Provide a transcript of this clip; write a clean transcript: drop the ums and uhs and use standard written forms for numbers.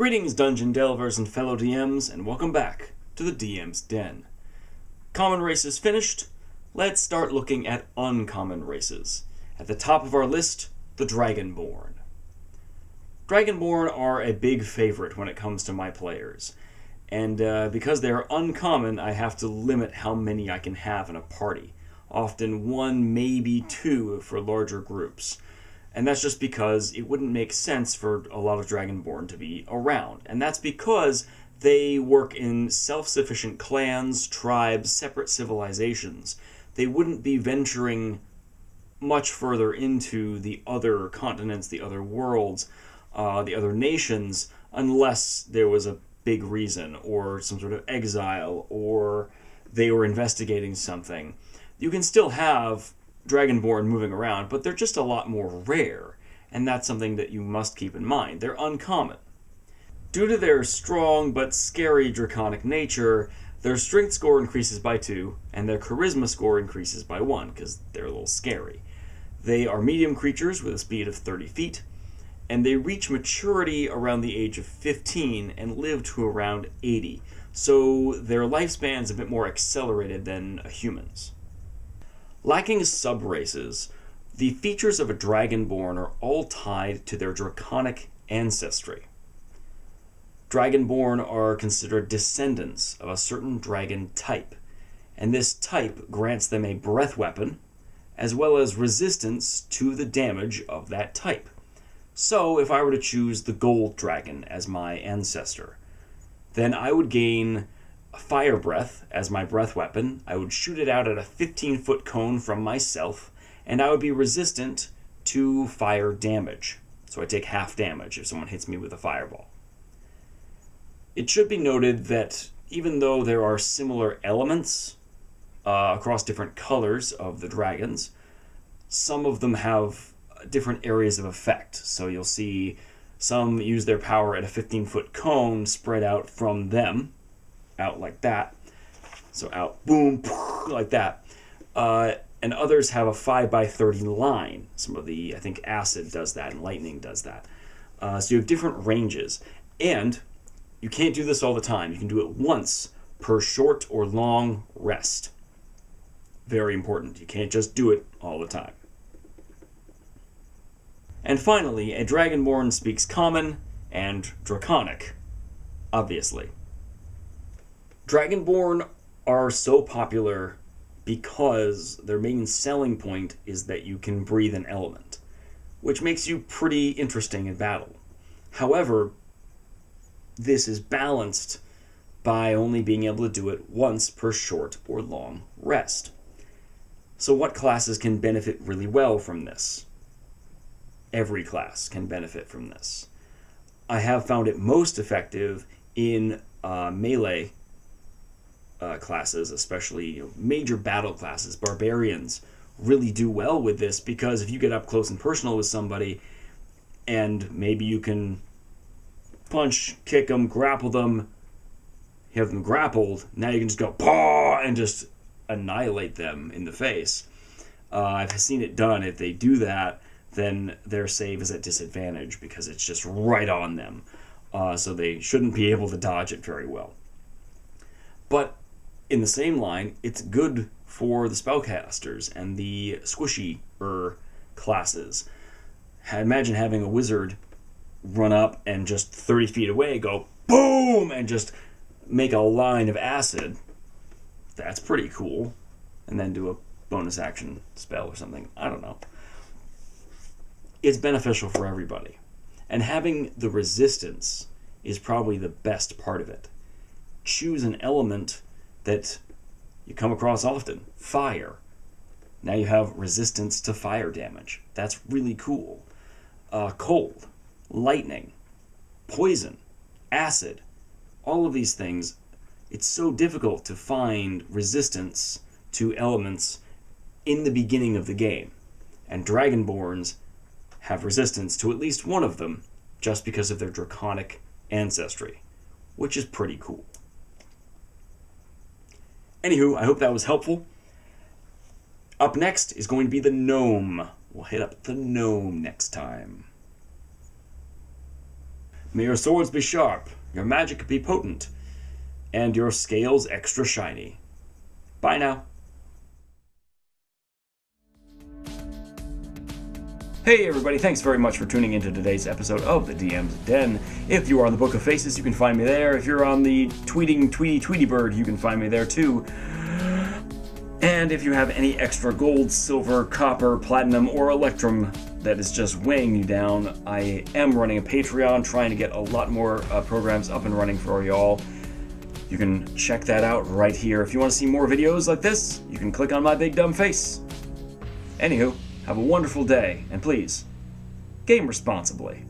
Greetings, Dungeon Delvers and fellow DMs, and welcome back to the DM's Den. Common races finished, let's start looking at uncommon races. At the top of our list, the Dragonborn. Dragonborn are a big favorite when it comes to my players, and because they are uncommon, I have to limit how many I can have in a party. Often one, maybe two for larger groups. And that's just because it wouldn't make sense for a lot of Dragonborn to be around. And that's because they work in self-sufficient clans, tribes, separate civilizations. They wouldn't be venturing much further into the other continents, the other worlds, the other nations, unless there was a big reason, or some sort of exile, or they were investigating something. You can still have Dragonborn moving around, but they're just a lot more rare, and that's something that you must keep in mind. They're uncommon. Due to their strong but scary draconic nature, their strength score increases by 2, and their charisma score increases by 1, because they're a little scary. They are medium creatures with a speed of 30 feet, and they reach maturity around the age of 15 and live to around 80, so their lifespan's a bit more accelerated than a human's. Lacking sub-races, the features of a Dragonborn are all tied to their draconic ancestry. Dragonborn are considered descendants of a certain dragon type, and this type grants them a breath weapon, as well as resistance to the damage of that type. So, if I were to choose the Gold Dragon as my ancestor, then I would gain Fire Breath as my breath weapon. I would shoot it out at a 15-foot cone from myself, and I would be resistant to fire damage. So I take half damage if someone hits me with a fireball. It should be noted that even though there are similar elements across different colors of the dragons, some of them have different areas of effect. So you'll see some use their power at a 15-foot cone spread out from them, out like that, so out, boom, like that, and others have a 5x30 line. Some of the, I think acid does that, and lightning does that. So you have different ranges, and you can't do this all the time. You can do it once per short or long rest. Very important. You can't just do it all the time. And finally, a Dragonborn speaks Common and Draconic, obviously. Dragonborn are so popular because their main selling point is that you can breathe an element, which makes you pretty interesting in battle. However, this is balanced by only being able to do it once per short or long rest. So what classes can benefit really well from this? Every class can benefit from this. I have found it most effective in melee classes, especially major battle classes. Barbarians really do well with this, because if you get up close and personal with somebody and maybe you can punch, kick them, grapple them, have them grappled, now you can just go paw and just annihilate them in the face. I've seen it done. If they do that, then their save is at disadvantage because it's just right on them. So they shouldn't be able to dodge it very well. But in the same line, it's good for the spellcasters and the squishy classes. Imagine having a wizard run up and just 30 feet away go boom and just make a line of acid. That's pretty cool. And then do a bonus action spell or something. I don't know. It's beneficial for everybody. And having the resistance is probably the best part of it. Choose an element that you come across often. Fire. Now you have resistance to fire damage. That's really cool. Cold. Lightning. Poison. Acid. All of these things. It's so difficult to find resistance to elements in the beginning of the game. And Dragonborns have resistance to at least one of them just because of their draconic ancestry, which is pretty cool. Anywho, I hope that was helpful. Up next is going to be the gnome. We'll hit up the gnome next time. May your swords be sharp, your magic be potent, and your scales extra shiny. Bye now. Hey everybody, thanks very much for tuning into today's episode of the DM's Den. If you are on the Book of Faces, you can find me there. If you're on the Tweety Bird, you can find me there too. And if you have any extra gold, silver, copper, platinum, or electrum that is just weighing you down, I am running a Patreon, trying to get a lot more programs up and running for y'all. You can check that out right here. If you want to see more videos like this, you can click on my big dumb face. Anywho, have a wonderful day, and please, game responsibly.